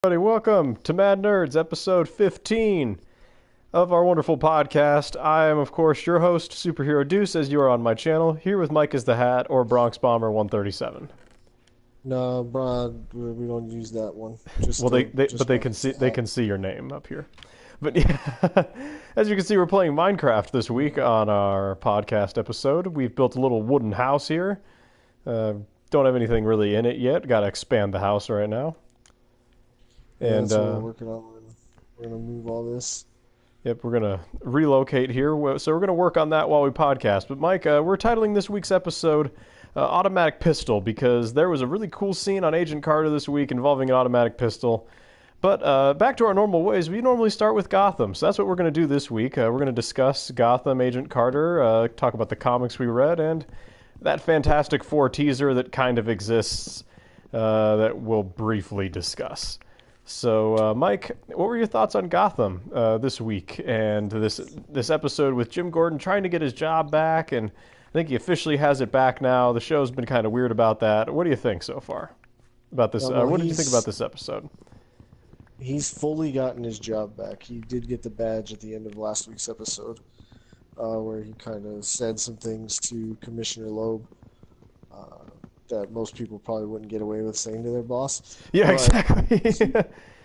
Welcome to Mad Nerds, episode 15 of our wonderful podcast. I am, of course, your host, Superherodeuce, as you are on my channel, here with Mike is the Hat, or Bronx Bomber 137. No, Brad, we don't use that one. Well, they can see your name up here. But yeah, as you can see, we're playing Minecraft this week on our podcast episode. We've built a little wooden house here. Don't have anything really in it yet. Got to expand the house right now. And that's what we're working on. We're gonna move all this. Yep, we're gonna relocate here, so we're gonna work on that while we podcast. But Mike, we're titling this week's episode "Automatic Pistol" because there was a really cool scene on Agent Carter this week involving an automatic pistol. But back to our normal ways, we normally start with Gotham, so that's what we're gonna do this week. We're gonna discuss Gotham, Agent Carter, talk about the comics we read, and that Fantastic Four teaser that kind of exists that we'll briefly discuss. So, Mike, what were your thoughts on Gotham this week and this episode with Jim Gordon trying to get his job back? And I think he officially has it back now. The show's been kind of weird about that. What do you think so far about this? What did you think about this episode? He's fully gotten his job back. He did get the badge at the end of last week's episode, where he kind of said some things to Commissioner Loeb that most people probably wouldn't get away with saying to their boss. Yeah, exactly.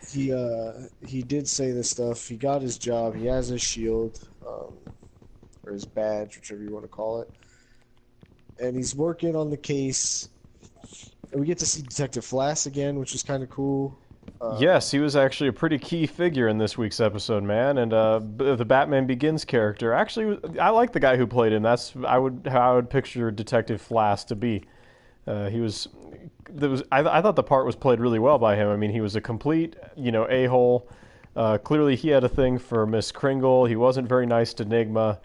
he did say this stuff. He got his job. He has his shield, or his badge, whichever you want to call it. And he's working on the case. And we get to see Detective Flass again, which is kind of cool. Yes, he was actually a pretty key figure in this week's episode, man. And the Batman Begins character, actually, I like the guy who played him. That's how I would picture Detective Flass to be. I thought the part was played really well by him. I mean, he was a complete, a-hole. Clearly, he had a thing for Miss Kringle. He wasn't very nice to Nigma.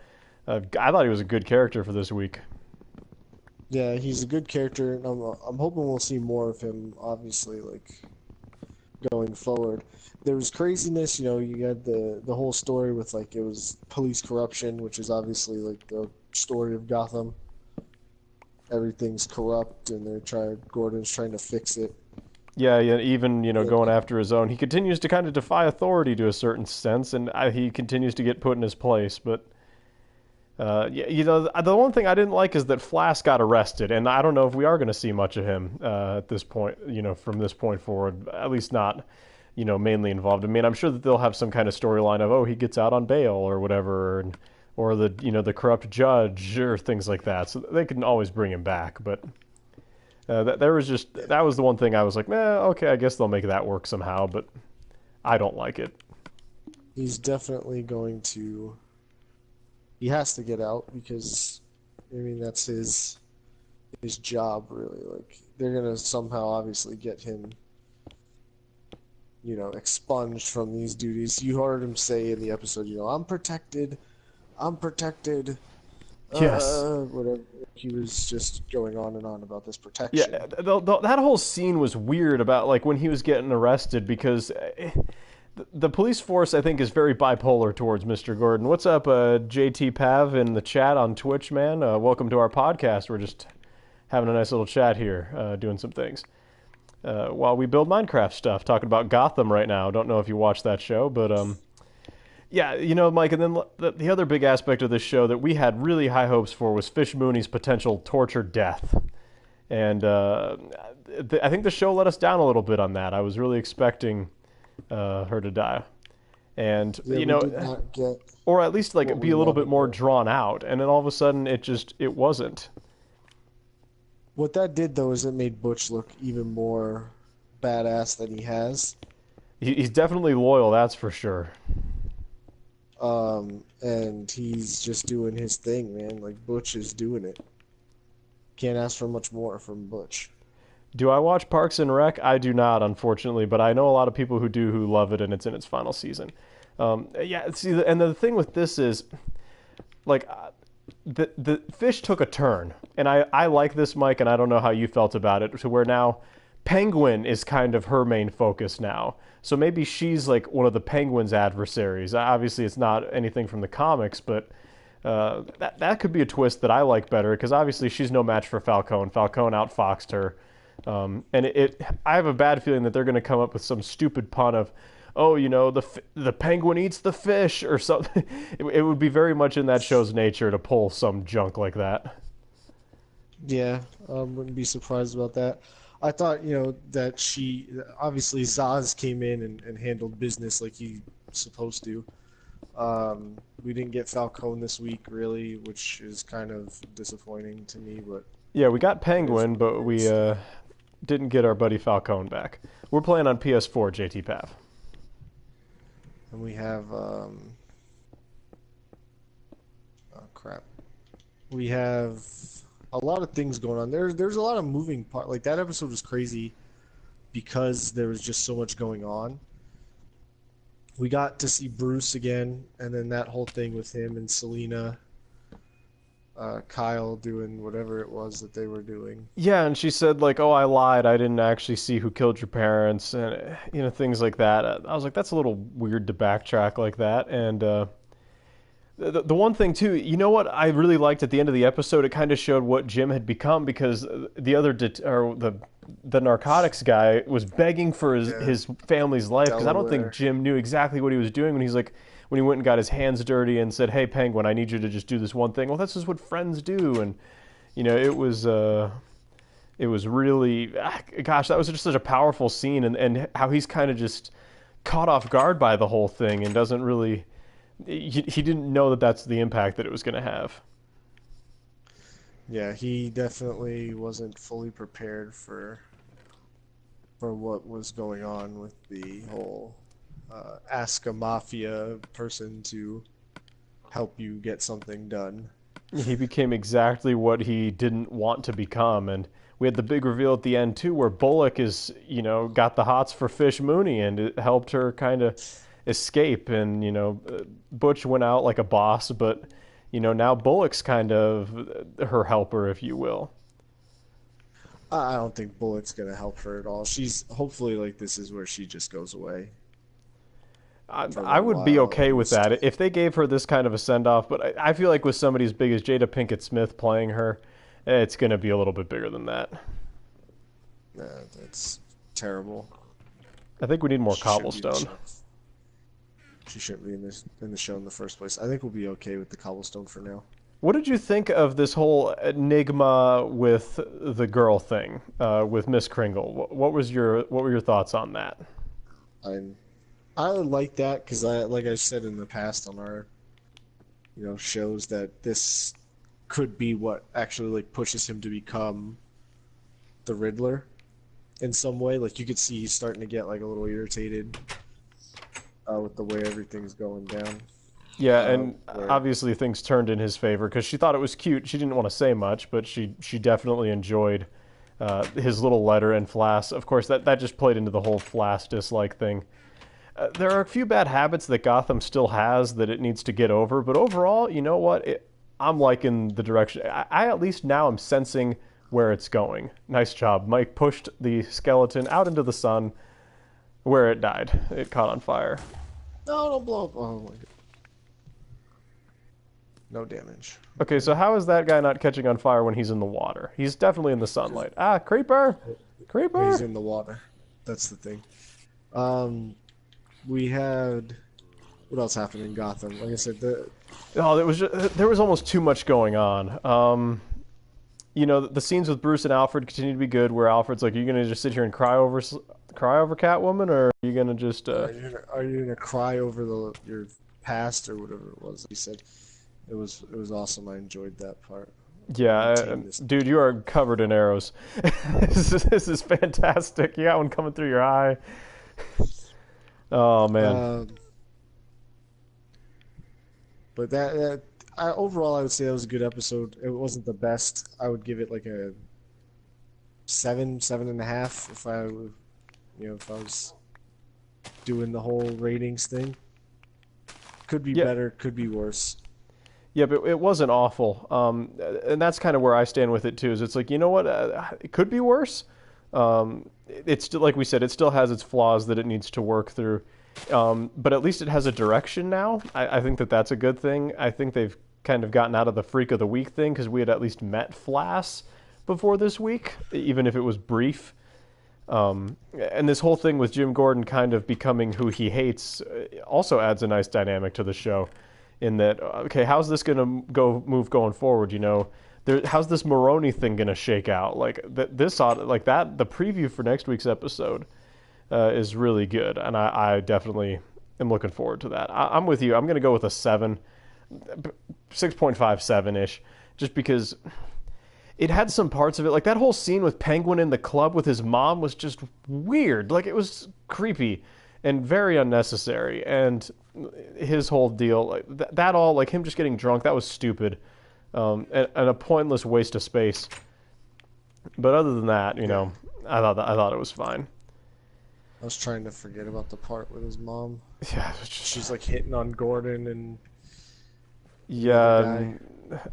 I thought he was a good character for this week. Yeah, he's a good character. And I'm hoping we'll see more of him, obviously, going forward. There was craziness, you had the whole story with, it was police corruption, which is obviously, the story of Gotham. Everything's corrupt, and Gordon's trying to fix it. Yeah, even going after his own. He continues to kind of defy authority to a certain sense, and he continues to get put in his place. But the one thing I didn't like is that Flass got arrested, and I don't know if we are going to see much of him at this point. From this point forward, at least not mainly involved. I mean, I'm sure that they'll have some kind of storyline of he gets out on bail or whatever. Or the corrupt judge or things like that, so they can always bring him back. But that was the one thing I was like, okay, I guess they'll make that work somehow. But I don't like it. He's definitely going to. He has to get out because, that's his job really. They're gonna somehow obviously get him, expunged from these duties. You heard him say in the episode, I'm protected. Yes. Whatever. He was just going on and on about this protection. Yeah, that whole scene was weird about when he was getting arrested because the police force I think is very bipolar towards Mr. Gordon. What's up, JT Pav in the chat on Twitch, man? Welcome to our podcast. We're just having a nice little chat here, doing some things while we build Minecraft stuff. Talking about Gotham right now. Don't know if you watched that show, but yeah, Mike, and then the other big aspect of this show that we had really high hopes for was Fish Mooney's potential tortured death. And I think the show let us down a little bit on that. I was really expecting her to die. And, or at least be a little bit more drawn out. And then all of a sudden it wasn't. What that did, though, is it made Butch look even more badass than he has. He's definitely loyal, that's for sure. And he's just doing his thing, man. Butch is doing it. Can't ask for much more from Butch. Do I watch Parks and Rec? I do not, unfortunately, but I know a lot of people who do, who love it, and it's in its final season. Yeah, see, and the thing with this is, the Fish took a turn, and I like this, Mike, and I don't know how you felt about it, to where now Penguin is kind of her main focus now. So maybe she's one of the Penguin's adversaries. Obviously, it's not anything from the comics, but that could be a twist that I like better, because obviously she's no match for Falcone. Falcone outfoxed her. I have a bad feeling that they're going to come up with some stupid pun of, oh, the penguin eats the fish or something. It would be very much in that show's nature to pull some junk like that. Yeah, wouldn't be surprised about that. I thought, that she obviously Zaz came in and handled business like he's supposed to. We didn't get Falcone this week, really, which is kind of disappointing to me. But Yeah, we got Penguin, but we didn't get our buddy Falcone back. We're playing on PS4, JT Pav. and we have oh crap, we have a lot of things going on. There's a lot of moving part. Like that episode was crazy because there was just so much going on. We got to see Bruce again, and then that whole thing with him and Selena, Kyle doing whatever it was that they were doing. Yeah, and she said like, "Oh, I lied. I didn't actually see who killed your parents," and things like that. I was like, "That's a little weird to backtrack like that." And the one thing too, you know what I really liked at the end of the episode? It kind of showed what Jim had become because the narcotics guy was begging for his family's life because I don't think Jim knew exactly what he was doing when he went and got his hands dirty and said, "Hey, Penguin, I need you to just do this one thing." Well, that's just what friends do, and it was really, gosh, that was just such a powerful scene, and how he's kind of just caught off guard by the whole thing and doesn't really. He didn't know that that's the impact that it was going to have. Yeah, he definitely wasn't fully prepared for what was going on with the whole ask a mafia person to help you get something done. He became exactly what he didn't want to become, and we had the big reveal at the end too, where Bullock is, got the hots for Fish Mooney, and it helped her kind of escape. And Butch went out like a boss, but now Bullock's kind of her helper, if you will. I don't think Bullock's gonna help her at all. She's hopefully like this is where she just goes away. I would be okay with that if they gave her this kind of a send off, but I feel like with somebody as big as Jada Pinkett Smith playing her, it's going to be a little bit bigger than that. That's terrible. I think we need more cobblestone. She shouldn't be in the show in the first place. I think we'll be okay with the cobblestone for now. What did you think of this whole enigma with the girl thing with Miss Kringle? What were your thoughts on that? I would like that because like I said in the past on our shows, that this could be what actually like pushes him to become the Riddler in some way. Like you could see he's starting to get like a little irritated with the way everything's going down. Yeah, and obviously things turned in his favor because she thought it was cute. She didn't want to say much, but she definitely enjoyed his little letter and Flass. Of course, that just played into the whole Flass dislike thing. There are a few bad habits that Gotham still has that it needs to get over, but overall, you know what? I'm liking the direction. I at least now am sensing where it's going. Nice job. Mike pushed the skeleton out into the sun where it died. It caught on fire. No, don't blow up. Oh my God. No damage. Okay, so how is that guy not catching on fire when he's in the water? He's definitely in the sunlight. Ah, creeper! Creeper! He's in the water. That's the thing. We had... What else happened in Gotham? Like I said, there was almost too much going on. The scenes with Bruce and Alfred continue to be good, where Alfred's like, "Are you going to just sit here and cry over Catwoman, or are you going to just... Are you gonna cry over your past, or whatever it was he said? It was awesome. I enjoyed that part. Yeah, dude, you are covered in arrows. This is fantastic. You got one coming through your eye. Oh man. But overall, I would say that was a good episode. It wasn't the best. I would give it like a 7.5 if I was doing the whole ratings thing. Could be better, could be worse. Yeah, but it wasn't awful. And that's kind of where I stand with it too. Is it's like, you know what? It could be worse. It's still, like we said, it still has its flaws that it needs to work through. But at least it has a direction now. I think that's a good thing. I think they've kind of gotten out of the freak of the week thing because we had at least met Flass before this week, even if it was brief. And this whole thing with Jim Gordon kind of becoming who he hates also adds a nice dynamic to the show. In that, okay, how's this gonna move going forward? How's this Maroney thing gonna shake out? Like the preview for next week's episode is really good, and I definitely am looking forward to that. I'm with you. I'm gonna go with a 7, 6.5, 7-ish, just because it had some parts of it, like that whole scene with Penguin in the club with his mom was just weird. Like, it was creepy and very unnecessary. And his whole deal, like, that all, like him just getting drunk, that was stupid, and a pointless waste of space. But other than that, I thought it was fine. I was trying to forget about the part with his mom. Yeah, she's like hitting on Gordon and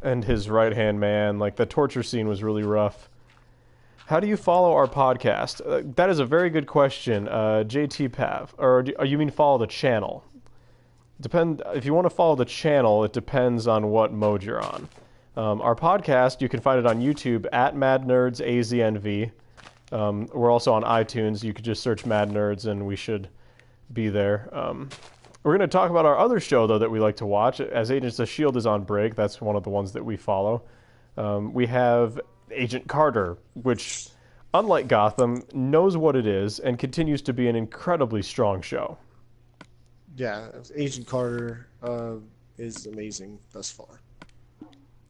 and his right-hand man. Like, the torture scene was really rough. How do you follow our podcast? That is a very good question, JT Pav. Or you mean follow the channel? If you want to follow the channel, it depends on what mode you're on. Our podcast, you can find it on YouTube at MadNerdsAZNV. We're also on iTunes. You could just search Mad Nerds and we should be there. We're going to talk about our other show, though, that we like to watch. As Agents of S.H.I.E.L.D. is on break, that's one of the ones that we follow. We have Agent Carter, which, unlike Gotham, knows what it is and continues to be an incredibly strong show. Yeah, Agent Carter is amazing thus far.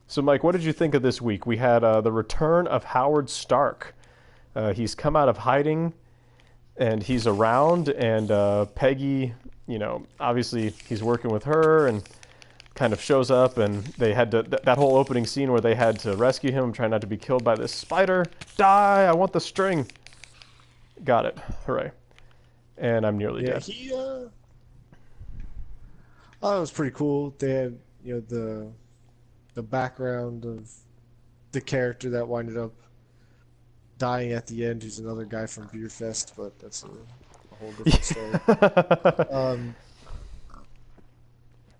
So, Mike, what did you think of this week? We had the return of Howard Stark. He's come out of hiding, and he's around, and Peggy, obviously he's working with her and kind of shows up, and they had to, that whole opening scene where they had to rescue him, trying not to be killed by this spider. Die! I want the string. Got it. Hooray. And I'm nearly dead. Oh, it was pretty cool. They had, the background of the character that winded up dying at the end, who's another guy from Beer Fest, but that's a whole different story.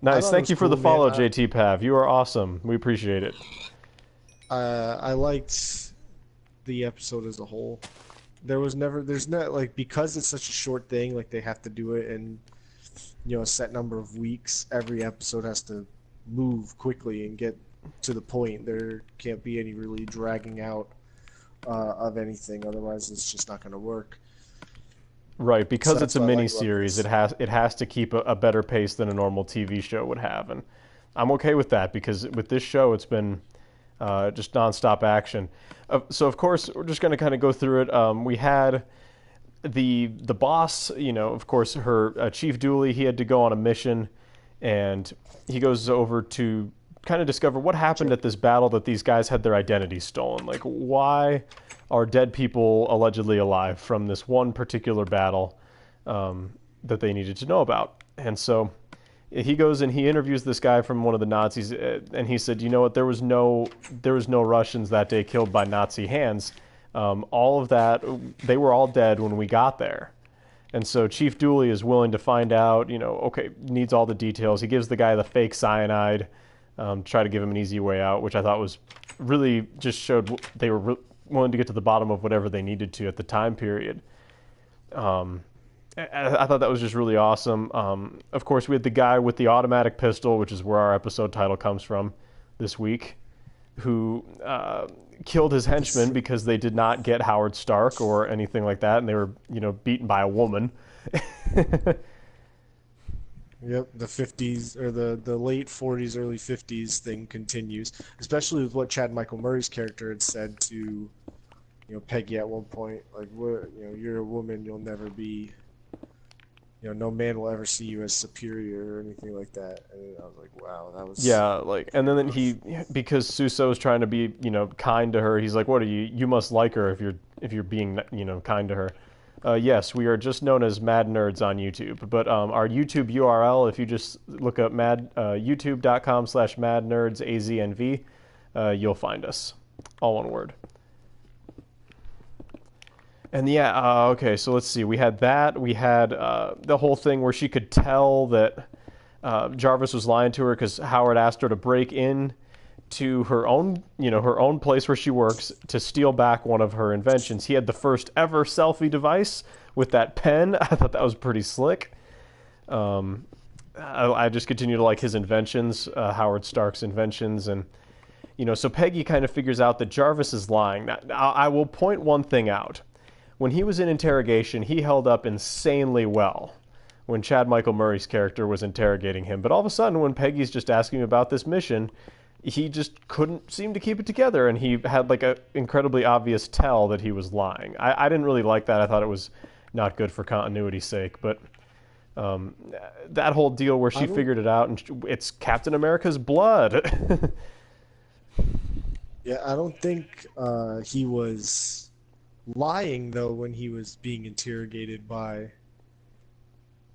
Nice. Thank you for the follow, JT Pav. You are awesome. We appreciate it. I liked the episode as a whole. There's not, like, because it's such a short thing, like, they have to do it in, a set number of weeks. Every episode has to move quickly and get to the point. There can't be any really dragging out of anything, otherwise it's just not going to work. Right, because it's a mini-series, it has to keep a better pace than a normal TV show would have, and I'm okay with that, because with this show it's been just nonstop action. So of course we're just going to kind of go through it. We had the boss, of course, her Chief Dooley. He had to go on a mission, and he goes over to kind of discover what happened at this battle that these guys had their identities stolen. Like, why are dead people allegedly alive from this one particular battle that they needed to know about? And so he goes and he interviews this guy from one of the Nazis, and he said, there was no Russians that day killed by Nazi hands. All of that, they were all dead when we got there. And so Chief Dooley is willing to find out, needs all the details. He gives the guy the fake cyanide, try to give him an easy way out, which I thought was really just showed they were willing to get to the bottom of whatever they needed to at the time period. I thought that was just really awesome. Of course, we had the guy with the automatic pistol, which is where our episode title comes from this week, who killed his henchmen because they did not get Howard Stark or anything like that, and they were, beaten by a woman. Yep, the 50s, or the late 40s, early 50s thing continues, especially with what Chad Michael Murray's character had said to, Peggy at one point, like, you're a woman, you'll never be, no man will ever see you as superior or anything like that. And I was like, wow, that was... Yeah, like, and then because Suso is trying to be, kind to her, he's like, what are you? You must like her if you're being, kind to her. Yes, we are just known as Mad Nerds on YouTube, but our YouTube URL, if you just look up youtube.com/madnerdszNV, you'll find us. All one word. And yeah, okay, so let's see. We had that. We had the whole thing where she could tell that Jarvis was lying to her because Howard asked her to break in to her own, her own place where she works to steal back one of her inventions. He had the first ever selfie device with that pen. I thought that was pretty slick. I just continue to like his inventions, Howard Stark's inventions, and so Peggy kind of figures out that Jarvis is lying. Now, I will point one thing out. When he was in interrogation, he held up insanely well when Chad Michael Murray's character was interrogating him. But all of a sudden, when Peggy's just asking him about this mission, he just couldn't seem to keep it together, and he had like a incredibly obvious tell that he was lying. I didn't really like that. I thought it was not good for continuity's sake, but that whole deal where she figured it out, and it's Captain America's blood. Yeah, I don't think he was lying, though, when he was being interrogated by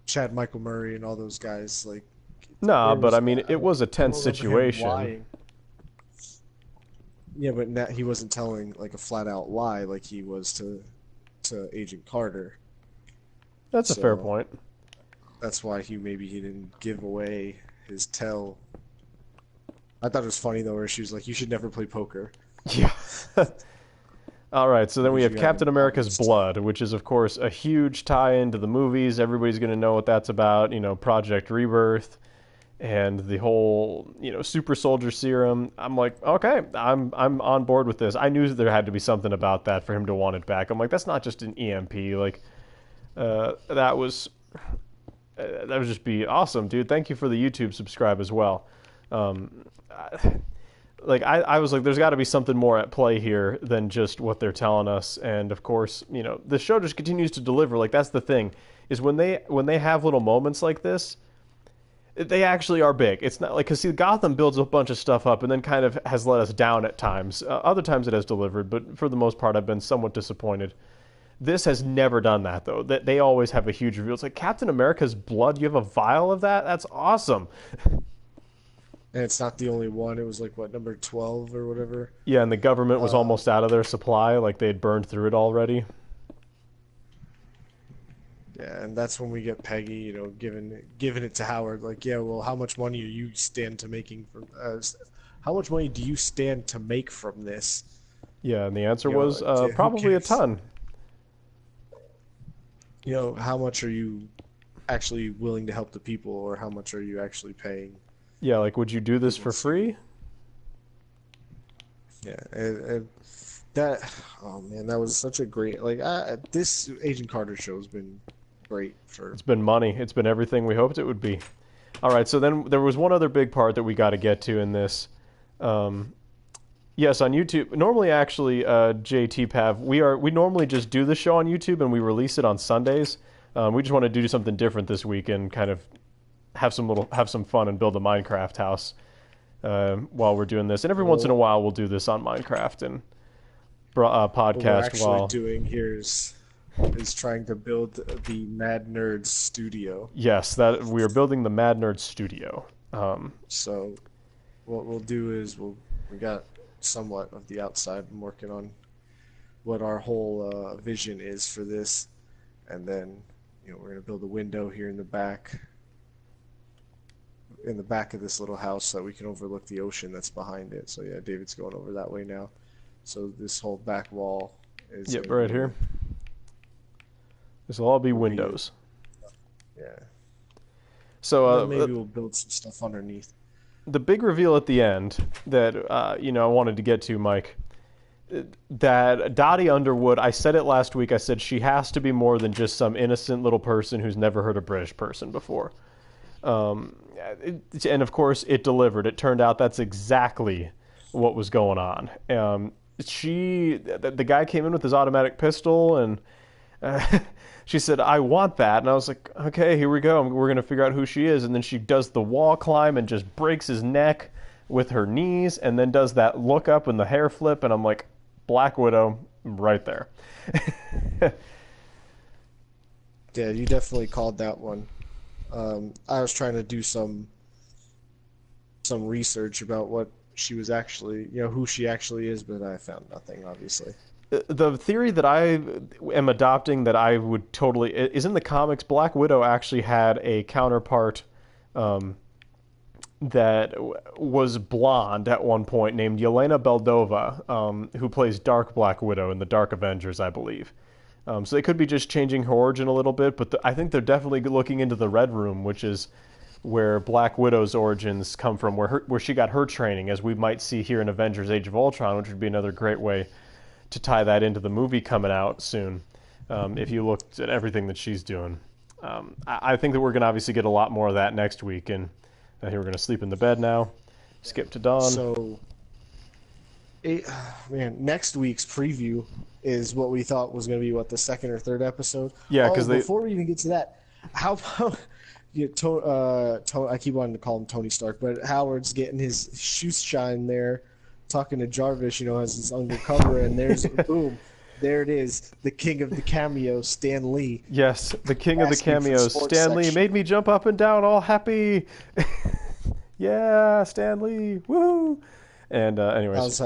Chad Michael Murray and all those guys. Like, no, but I mean, it was a tense situation. Yeah, but he wasn't telling like a flat-out lie like he was to Agent Carter. That's a fair point. That's why maybe he didn't give away his tell. I thought it was funny though, where she was like, "You should never play poker." Yeah. All right, so then we have Captain America's blood, which is of course a huge tie-in to the movies. Everybody's going to know what that's about. Project Rebirth, and the whole super soldier serum. I'm like, okay, I'm on board with this. I knew that there had to be something about that for him to want it back. I'm like, that's not just an EMP. Like, that was just be awesome, dude. Thank you for the YouTube subscribe as well. I was like, there's got to be something more at play here than just what they're telling us. And of course, the show just continues to deliver. Like, that's the thing, is when they have little moments like this, they actually are big. It's not like, because see, Gotham builds a bunch of stuff up and then kind of has let us down at times. Other times it has delivered, but for the most part, I've been somewhat disappointed. This has never done that, though. They always have a huge reveal. It's like, Captain America's blood? You have a vial of that? That's awesome. And it's not the only one. It was like, what, number 12 or whatever? Yeah, and the government was almost out of their supply. Like, they had burned through it already. Yeah, and that's when we get Peggy, giving it to Howard. Like, yeah, well, how much money do you stand to making from? How much money do you stand to make from this? Yeah, and the answer was probably a ton. How much are you actually willing to help the people, or how much are you actually paying? Yeah, like, would you do this for free? Yeah, oh man, that was such a great, this Agent Carter show has been great for... It's been money. It's been everything we hoped it would be. All right, so then there was one other big part that we got to get to in this. Yes, on YouTube. Normally, actually, JT Pav, we normally just do the show on YouTube and we release it on Sundays. We just want to do something different this week and kind of have some fun and build a Minecraft house while we're doing this. And every once in a while, we'll do this on Minecraft and podcast. What we're actually doing here is trying to build the Mad Nerd Studio. Yes, that we are building the Mad Nerd Studio. So what we'll do is we got somewhat of the outside. I'm working on what our whole vision is for this, and then we're gonna build a window here in the back of this little house so that we can overlook the ocean that's behind it. So yeah, David's going over that way now. So this whole back wall is right here. This will all be windows. Yeah. So maybe we'll build some stuff underneath. The big reveal at the end that I wanted to get to, Mike, that Dottie Underwood, I said it last week, I said she has to be more than just some innocent little person who's never heard a British person before. And of course it delivered. It turned out that's exactly what was going on. The guy came in with his automatic pistol and she said, "I want that." And I was like, okay, here we go. We're going to figure out who she is. And then she does the wall climb and just breaks his neck with her knees and then does that look up and the hair flip. And I'm like, Black Widow right there. Yeah, you definitely called that one. I was trying to do some research about what she was actually, who she actually is, but I found nothing, obviously. The theory that I am adopting that I would totally is in the comics. Black Widow actually had a counterpart that was blonde at one point named Yelena Beldova, who plays Dark Black Widow in the Dark Avengers, I believe. So they could be just changing her origin a little bit, but I think they're definitely looking into the Red Room, which is where Black Widow's origins come from, where she got her training, as we might see here in Avengers: Age of Ultron, which would be another great way to tie that into the movie coming out soon. If you looked at everything that she's doing, I think that we're going to obviously get a lot more of that next week, and I think we're going to sleep in the bed now. Skip to dawn. So, next week's preview is what we thought was going to be the second or third episode. Yeah, because before we even get to that, how about I keep wanting to call him Tony Stark, but Howard's getting his shoes shine there, talking to Jarvis, as his undercover, and there's boom, there it is, the king of the cameos, Stan Lee. Yes, the king of the cameos, Stan Lee, made me jump up and down, all happy. Yeah, Stan Lee, woo! And anyways,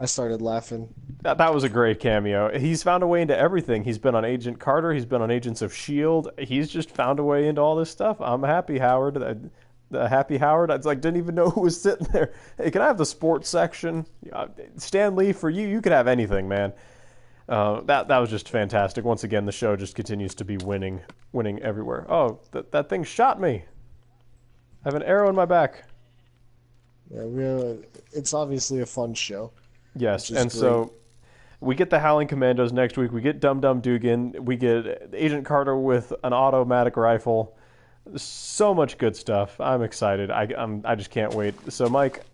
I started laughing. That was a great cameo. He's found a way into everything. He's been on Agent Carter. He's been on Agents of S.H.I.E.L.D. He's just found a way into all this stuff. I'm happy, Howard. The happy Howard. I didn't even know who was sitting there. Hey, can I have the sports section? Stan Lee, for you could have anything, man. That was just fantastic. Once again, the show just continues to be winning everywhere. Oh, that thing shot me. I have an arrow in my back. Yeah, it's obviously a fun show. Yes, and great. So we get the Howling Commandos next week. We get Dum Dum Dugan. We get Agent Carter with an automatic rifle. So much good stuff. I'm excited. I just can't wait. So, Mike,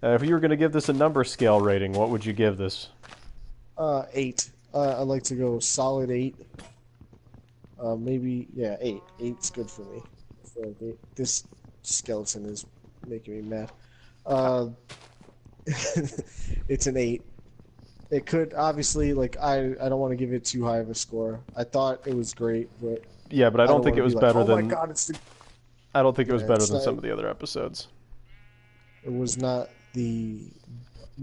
if you were going to give this a number scale rating, what would you give this? 8. I'd like to go solid 8. Maybe 8. 8's good for me. This skeleton is making me mad. It's an 8. It could obviously I don't want to give it too high of a score. I thought it was great, but yeah, but I don't think it was better than. Oh my god, I don't think it was better than some of the other episodes. It was not the.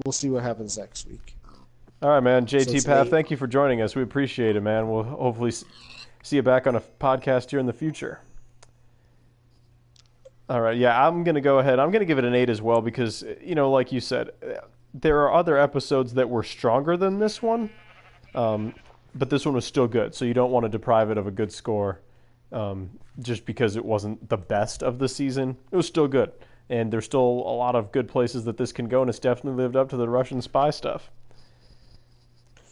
We'll see what happens next week. All right, man. JT Path, thank you for joining us. We appreciate it, man. We'll hopefully see you back on a podcast here in the future. All right, yeah, I'm going to go ahead. I'm going to give it an 8 as well because, like you said, there are other episodes that were stronger than this one, but this one was still good, so you don't want to deprive it of a good score just because it wasn't the best of the season. It was still good, and there's still a lot of good places that this can go, and it's definitely lived up to the Russian spy stuff.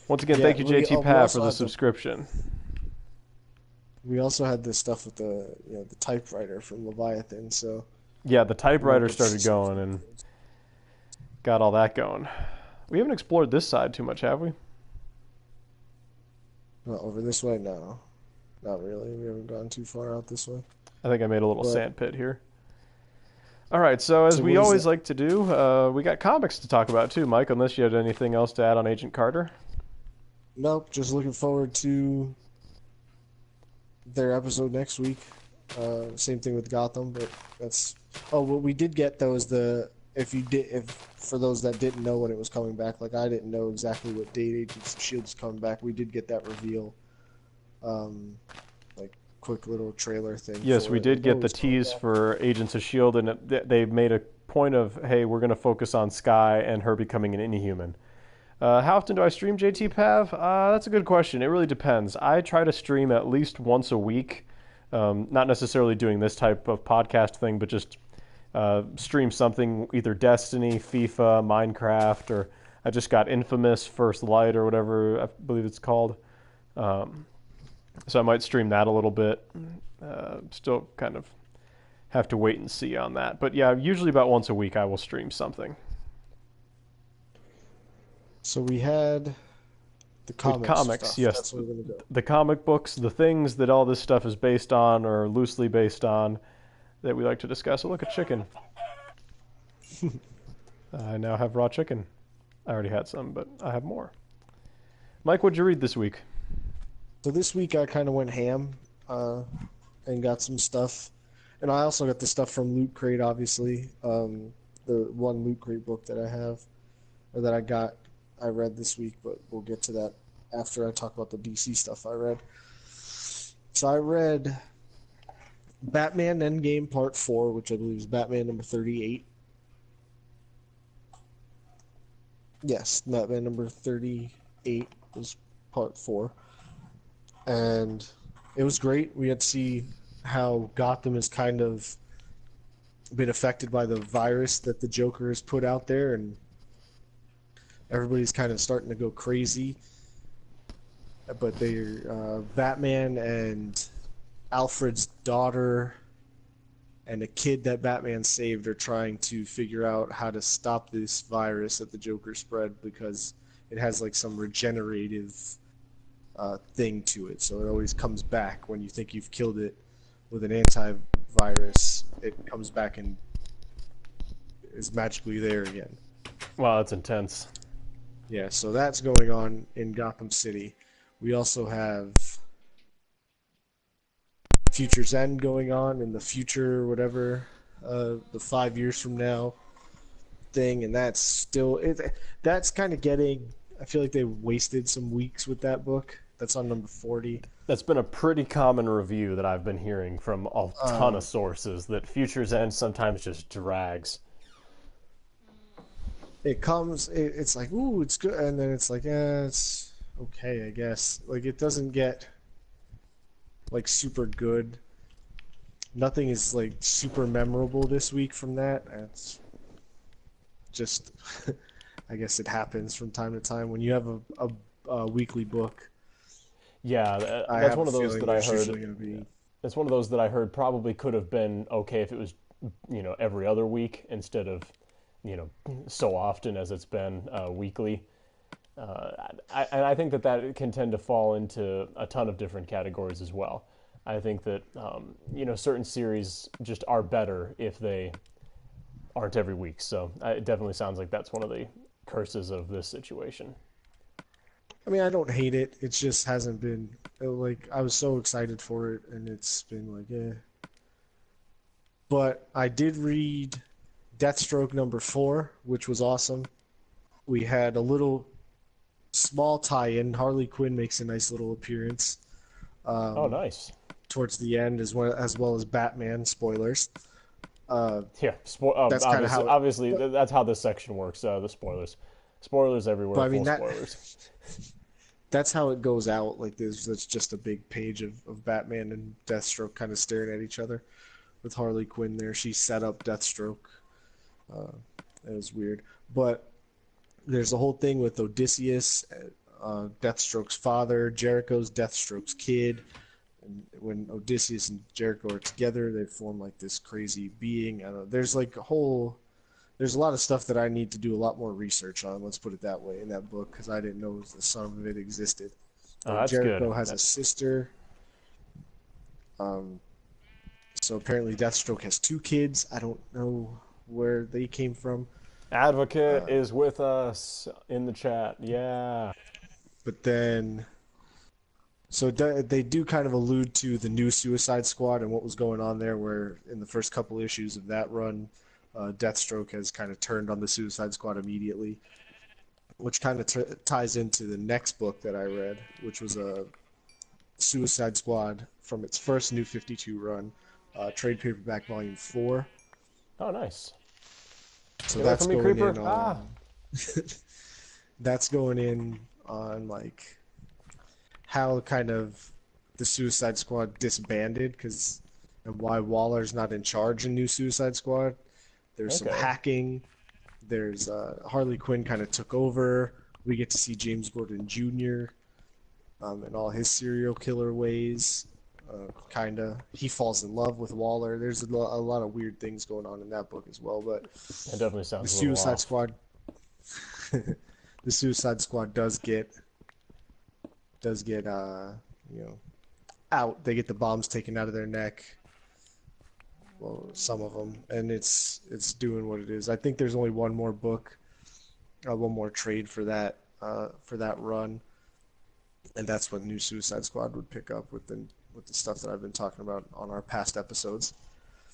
Once again, thank you, JT Pat, for the subscription. We also had this stuff with the typewriter from Leviathan, so yeah, the typewriter started going and got all that going. We haven't explored this side too much, have we? Not over this way, no, not really. We haven't gone too far out this way. I think I made a little sand pit here. All right, so as we always like to do, we got comics to talk about too, Mike. Unless you had anything else to add on Agent Carter. Nope, just looking forward to their episode next week. Same thing with Gotham, but that's what we did get though is if for those that didn't know when it was coming back, like I didn't know exactly what date Agents of S.H.I.E.L.D. is coming back. We did get that reveal, quick little trailer thing. Yes, we did get the tease for Agents of S.H.I.E.L.D. and they made a point of, hey, we're going to focus on Skye and her becoming an Inhuman. How often do I stream, JT Pav? That's a good question. It really depends. I try to stream at least once a week. Not necessarily doing this type of podcast thing, but just stream something, either Destiny, FIFA, Minecraft, or I just got Infamous First Light or whatever I believe it's called. So I might stream that a little bit. Still kind of have to wait and see on that. But yeah, usually about once a week I will stream something. So we had the comics stuff. Yes. That's where we're gonna go. The comic books, the things that all this stuff is based on or loosely based on that we like to discuss. Oh, look, a chicken. I now have raw chicken. I already had some, but I have more. Mike, what'd you read this week? So this week I kind of went ham and got some stuff. And I also got the stuff from Loot Crate, obviously. The one Loot Crate book that I have, or that I read this week, but we'll get to that after I talk about the DC stuff I read. So I read Batman Endgame Part 4, which I believe is Batman number 38. Yes, Batman number 38 was Part 4. And it was great. We had to see how Gotham has kind of been affected by the virus that the Joker has put out there, and everybody's kind of starting to go crazy. But they're Batman and Alfred's daughter and a kid that Batman saved are trying to figure out how to stop this virus that the Joker spread, because it has like some regenerative thing to it. So it always comes back when you think you've killed it with an antivirus. It comes back and is magically there again. Wow, that's intense. Yeah, so that's going on in Gotham City. We also have Future's End going on in the future, whatever, the 5 years from now thing, and that's still that's kind of getting. I feel like they wasted some weeks with that book. That's on number 40. That's been a pretty common review that I've been hearing from a ton of sources, that Future's End sometimes just drags. It's like, ooh, it's good, and then it's like, yeah, it's okay, I guess. Like, it doesn't get like super good. Nothing is like super memorable this week from that. It's just, I guess it happens from time to time when you have a weekly book. Yeah, that's one of those that I heard. It's one of those that I heard probably could have been okay if it was, every other week instead of, so often as it's been weekly. I think that can tend to fall into a ton of different categories as well. I think that certain series just are better if they aren't every week. So it definitely sounds like that's one of the curses of this situation. I mean, I don't hate it. It just hasn't been like I was so excited for it, and it's been like, eh. But I did read Deathstroke number 4, which was awesome. We had a little small tie-in. Harley Quinn makes a nice little appearance. Oh, nice. Towards the end, as well as Batman. Spoilers. Yeah, that's kind of how. Obviously, that's how this section works. The spoilers everywhere. But I mean, spoilers. That's how it goes out. Like that's just a big page of Batman and Deathstroke kind of staring at each other, with Harley Quinn there. She set up Deathstroke. It was weird, but there's a whole thing with Odysseus, Deathstroke's father, Jericho's Deathstroke's kid. And when Odysseus and Jericho are together, they form like this crazy being. I don't know. There's a lot of stuff that I need to do a lot more research on. Let's put it that way in that book, because I didn't know the some of it existed. That's Jericho good. has a sister. So apparently Deathstroke has 2 kids. I don't know where they came from. Advocate is with us in the chat. Yeah. But then, so they do kind of allude to the new Suicide Squad and what was going on there, where in the first couple issues of that run, Deathstroke has kind of turned on the Suicide Squad immediately, which kind of ties into the next book that I read, which was a Suicide Squad from its first New 52 run, trade paperback volume 4. Oh, nice. So that's going in on. That's going in on like how kind of the Suicide Squad disbanded, and why Waller's not in charge in New Suicide Squad. There's some hacking. There's Harley Quinn kind of took over. We get to see James Gordon Jr. And all his serial killer ways. He falls in love with Waller. There's a lot of weird things going on in that book as well. But it definitely sounds the Suicide Squad. The Suicide Squad does get out. They get the bombs taken out of their neck. Well, some of them, and it's doing what it is. I think there's only one more book, one more trade for that run, and that's what New Suicide Squad would pick up with the stuff that I've been talking about on our past episodes.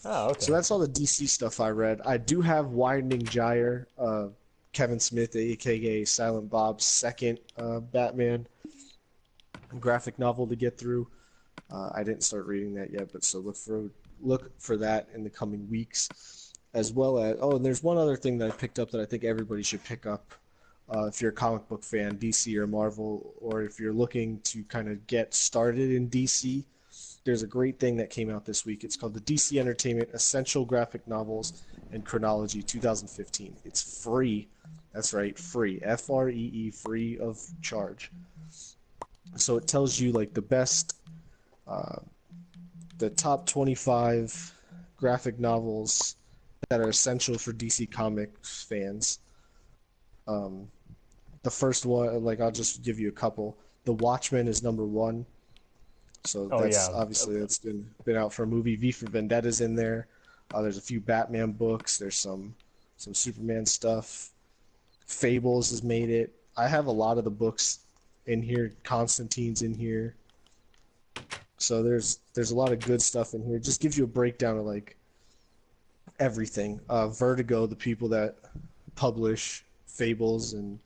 Oh, okay. So that's all the DC stuff I read. I do have Widening Gyre, Kevin Smith, aka Silent Bob's second Batman graphic novel to get through. I didn't start reading that yet, but so look for that in the coming weeks, as well as and there's one other thing that I picked up that I think everybody should pick up if you're a comic book fan, DC or Marvel, or if you're looking to kind of get started in DC. There's a great thing that came out this week. It's called the DC Entertainment Essential Graphic Novels and Chronology 2015. It's free. That's right, free. Free, free of charge. So it tells you like uh, the top 25 graphic novels that are essential for DC Comics fans. Um, the first one, like I'll just give you a couple. The Watchmen is number one. So Oh that's yeah, obviously that's been out for a movie. V for Vendetta's in there. There's a few Batman books. There's some Superman stuff. Fables has made it. I have a lot of the books in here. Constantine's in here. So there's a lot of good stuff in here. It just gives you a breakdown of like everything. Vertigo, the people that publish Fables and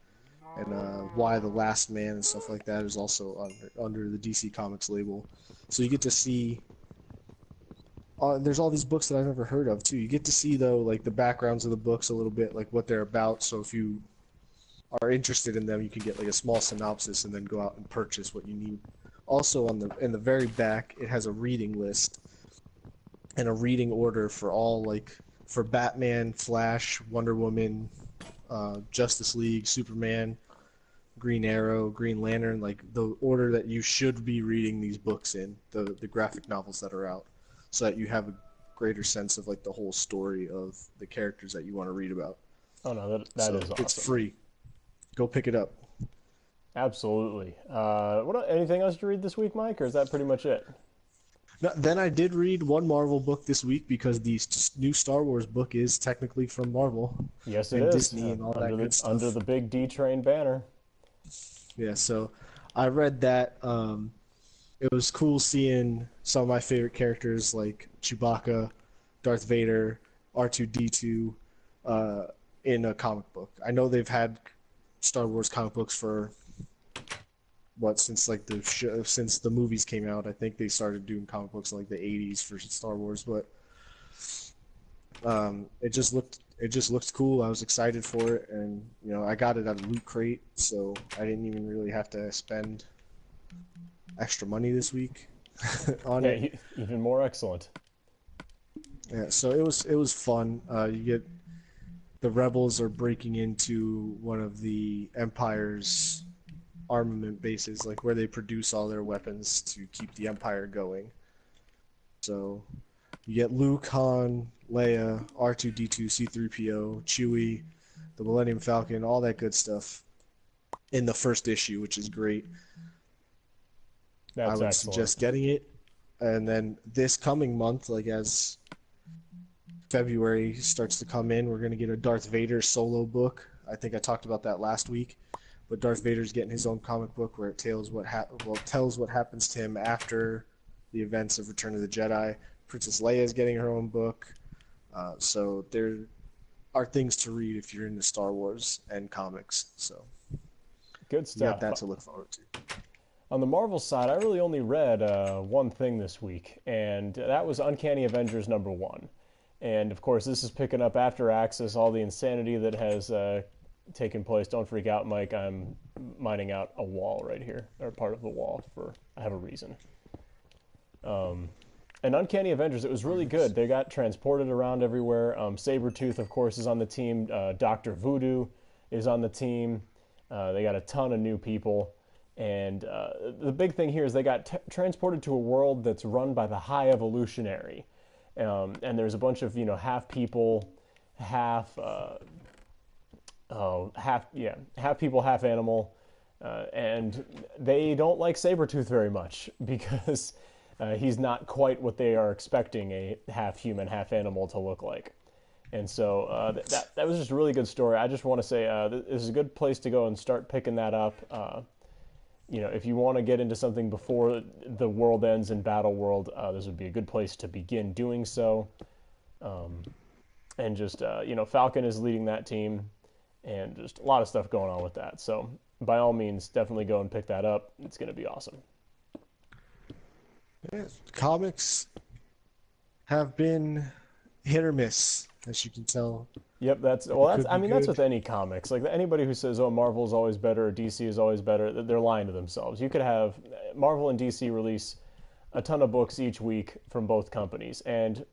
Why the Last Man and stuff like that is also under the DC Comics label. So you get to see. There's all these books that I've never heard of too. You get to see though like the backgrounds of the books a little bit, like what they're about. So if you are interested in them, you can get like a small synopsis and then go out and purchase what you need. Also in the very back, it has a reading list and a reading order for all like for Batman, Flash, Wonder Woman, Justice League, Superman, Green Arrow, Green Lantern, like the order that you should be reading these books in, the graphic novels that are out, so that you have a greater sense of like the whole story of the characters that you want to read about. oh no, that So is it's awesome. free. Go pick it up. Absolutely. Anything else to read this week, Mike, or is that pretty much it? No, then I did read one Marvel book this week because the new Star Wars book is technically from Marvel Yes, it and is. Disney and all Under that the good under stuff. the big D train banner. Yeah, so I read that. It was cool seeing some of my favorite characters like Chewbacca, Darth Vader, R2D2 uh, in a comic book. I know they've had Star Wars comic books for since like since the movies came out. I think they started doing comic books in like the 80s for Star Wars, but it just looked cool. I was excited for it, and I got it at a loot crate, so I didn't even really have to spend extra money this week on Yeah, it. even more excellent. Yeah, so it was fun. You get the rebels are breaking into one of the Empire's armament bases, like where they produce all their weapons to keep the Empire going. So you get Luke, Han, Leia, R2D2, C3PO, Chewie, the Millennium Falcon, all that good stuff in the first issue, which is great. I That's would excellent. suggest getting it. And then this coming month, like as February starts to come in, we're going to get a Darth Vader solo book. I think I talked about that last week. But Darth Vader's getting his own comic book where it tells what happens to him after the events of Return of the Jedi. Princess Leia is getting her own book. So there are things to read if you're into Star Wars and comics. So Good you got stuff. that to look forward to. On the Marvel side, I really only read one thing this week, and that was Uncanny Avengers #1. And of course, this is picking up after Axis, all the insanity that has taken place. Don't freak out, Mike. I'm mining out a wall right here, or part of the wall. I have a reason. And Uncanny Avengers, it was really good. They got transported around everywhere. Sabretooth, of course, is on the team. Dr. Voodoo is on the team. They got a ton of new people. And the big thing here is they got transported to a world that's run by the High Evolutionary. And there's a bunch of, half people, half people, half animal. And they don't like Sabretooth very much because he's not quite what they are expecting a half human, half animal to look like. And so that was just a really good story. I just want to say this is a good place to go and start picking that up. If you want to get into something before the world ends in Battle World, this would be a good place to begin doing so. And just, Falcon is leading that team, and just a lot of stuff going on with that. So by all means, definitely go and pick that up. It's going to be awesome. Yeah, comics have been hit or miss, as you can tell. Yep, It that's could I be mean that's good. with any comics. Like anybody who says, "Oh, Marvel is always better," or "DC is always better," they're lying to themselves. You could have Marvel and DC release a ton of books each week from both companies, and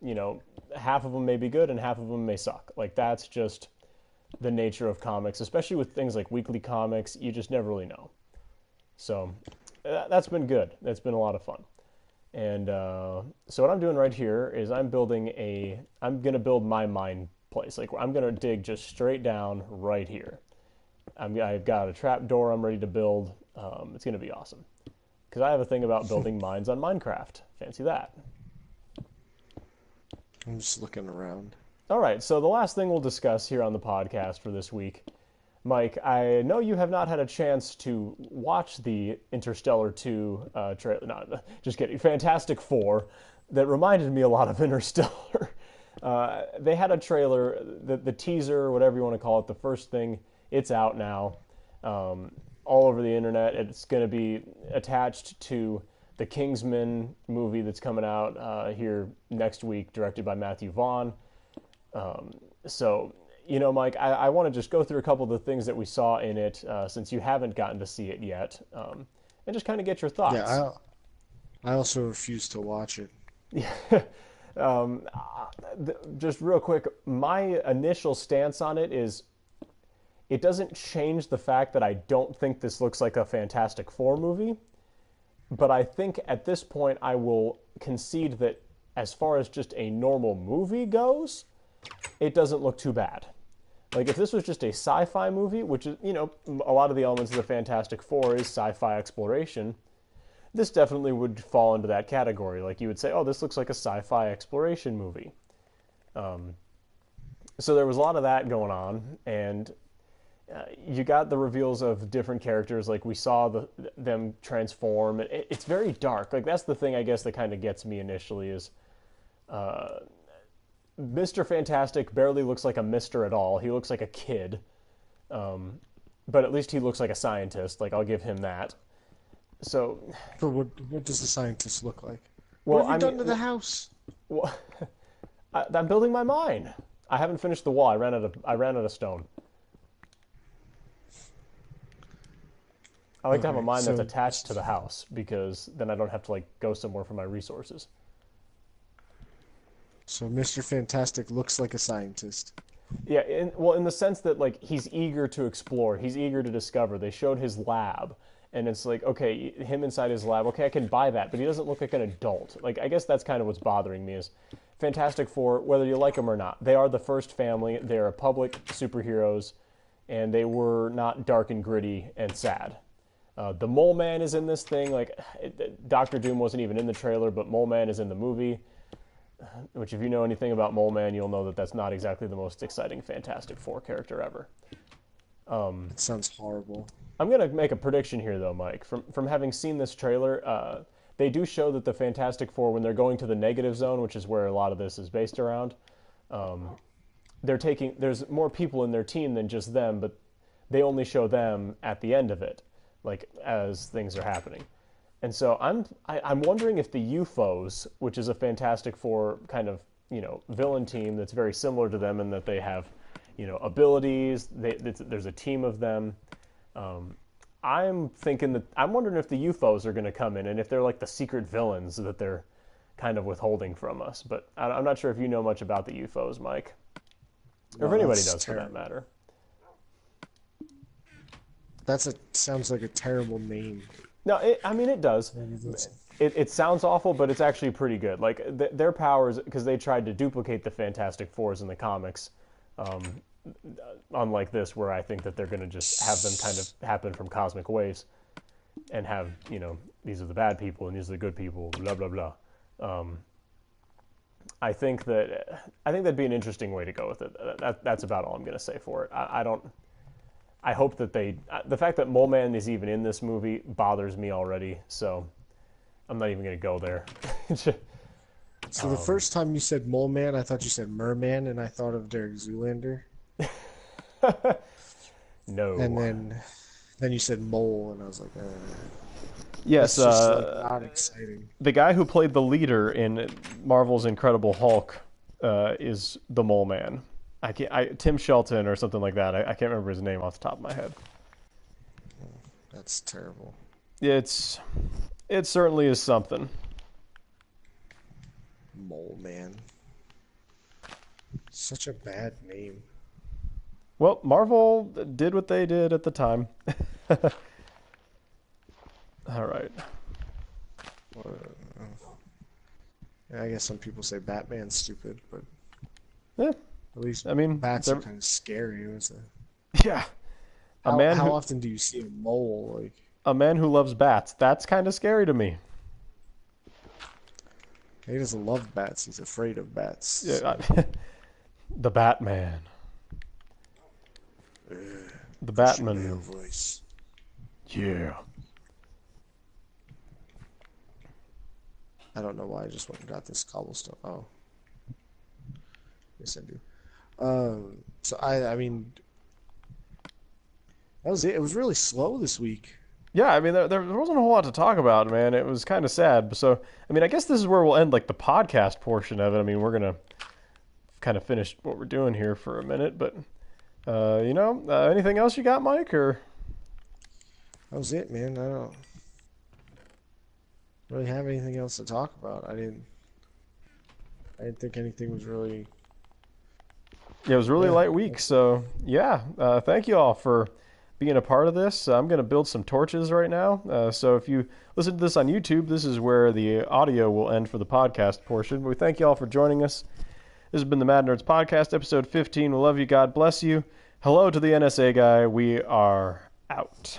half of them may be good and half of them may suck. Like that's just the nature of comics, especially with things like weekly comics. You just never really know. So that's been good. That's been a lot of fun. And so what I'm doing right here is I'm gonna build my mine place. Like I'm gonna dig just straight down right here. I've got a trap door I'm ready to build. It's gonna be awesome because I have a thing about building mines on Minecraft. Fancy that. I'm just looking around. All right, so the last thing we'll discuss here on the podcast for this week, Mike, I know you have not had a chance to watch the Interstellar 2 trailer. No, just kidding. Fantastic Four that reminded me a lot of Interstellar. They had a trailer, the teaser, whatever you want to call it, the first thing. It's out now, all over the internet. It's going to be attached to the Kingsman movie that's coming out here next week, directed by Matthew Vaughn. So, Mike, I want to just go through a couple of the things that we saw in it since you haven't gotten to see it yet, and just kind of get your thoughts. Yeah, I also refuse to watch it. um, just real quick, my initial stance on it is it doesn't change the fact that I don't think this looks like a Fantastic Four movie, but I think at this point I will concede that as far as just a normal movie goes, it doesn't look too bad. Like if this was just a sci-fi movie, which is, a lot of the elements of the Fantastic Four is sci-fi exploration, this definitely would fall into that category. Like you would say, oh, this looks like a sci-fi exploration movie. So there was a lot of that going on, and you got the reveals of different characters. Like we saw them transform. It's very dark. Like that's the thing I guess that kind of gets me initially is Mr. Fantastic barely looks like a Mister at all. He looks like a kid, but at least he looks like a scientist. Like I'll give him that. So, For what does the scientist look like? well, What have you done to the house? well, I'm building my mine. I haven't finished the wall. I ran out of stone. I like to have a Okay, mine that's so attached to the house because then I don't have to like go somewhere for my resources. Mr. Fantastic looks like a scientist. Yeah, in the sense that like he's eager to explore, he's eager to discover. They showed his lab, and it's like, okay, him inside his lab, okay, I can buy that, but he doesn't look like an adult. Like I guess that's kind of what's bothering me is Fantastic Four, whether you like them or not, they are the first family. They are public superheroes, and they were not dark and gritty and sad. The Mole Man is in this thing. Like Doctor Doom wasn't even in the trailer, but Mole Man is in the movie. Which, if you know anything about Mole Man, you'll know that that's not exactly the most exciting Fantastic Four character ever. It sounds horrible. I'm going to make a prediction here, though, Mike. From having seen this trailer, they do show that the Fantastic Four, when they're going to the negative zone, which is where a lot of this is based around, there's more people in their team than just them, but they only show them at the end of it, like as things are happening. And so I'm wondering if the UFOs, which is a Fantastic Four kind of villain team that's very similar to them in that they have abilities. There's a team of them. I'm wondering if the UFOs are going to come in and if they're like the secret villains that they're kind of withholding from us. But I'm not sure if you know much about the UFOs, Mike, or if anybody does for that matter. Sounds like a terrible name. No, it does. It sounds awful, but it's actually pretty good. Like their powers, because they tried to duplicate the Fantastic Fours in the comics, unlike this, where I think that they're going to just have them kind of happen from cosmic waves, and have these are the bad people and these are the good people, blah blah blah. I think that'd be an interesting way to go with it. That's about all I'm going to say for it. I hope that the fact that Mole Man is even in this movie bothers me already, so I'm not even going to go there. So the first time you said Mole Man, I thought you said Merman, and I thought of Derek Zoolander. No. And then you said Mole, and I was like, Yes, That's just like not exciting. the guy who played the leader in Marvel's Incredible Hulk is the Mole Man. Tim Shelton or something like that. I can't remember his name off the top of my head. That's terrible. It certainly is something. Mole Man. Such a bad name. Well, Marvel did what they did at the time. All right. I guess some people say Batman's stupid, but Yeah, at least I mean, bats are kind of scary. yeah. How often do you see a mole? Like, A man who loves bats. That's kind of scary to me. he doesn't love bats. He's afraid of bats. Yeah, the Batman. The Batman. Male voice. Yeah. I don't know why I just went and got this cobblestone. Oh, yes I do. So I mean, that was it. It was really slow this week. Yeah, I mean, there wasn't a whole lot to talk about, man. It was kind of sad. So, I mean, I guess this is where we'll end, like, the podcast portion of it. I mean, we're going to kind of finish what we're doing here for a minute. But, anything else you got, Mike? Or That was it, man. I don't really have anything else to talk about. I didn't think anything was really. Yeah, it was a really light week. So, yeah, thank you all for being a part of this. I'm going to build some torches right now. So if you listen to this on YouTube, this is where the audio will end for the podcast portion. But we thank you all for joining us. This has been the Mad Nerds Podcast, episode 15. We love you. God bless you. Hello to the NSA guy. We are out.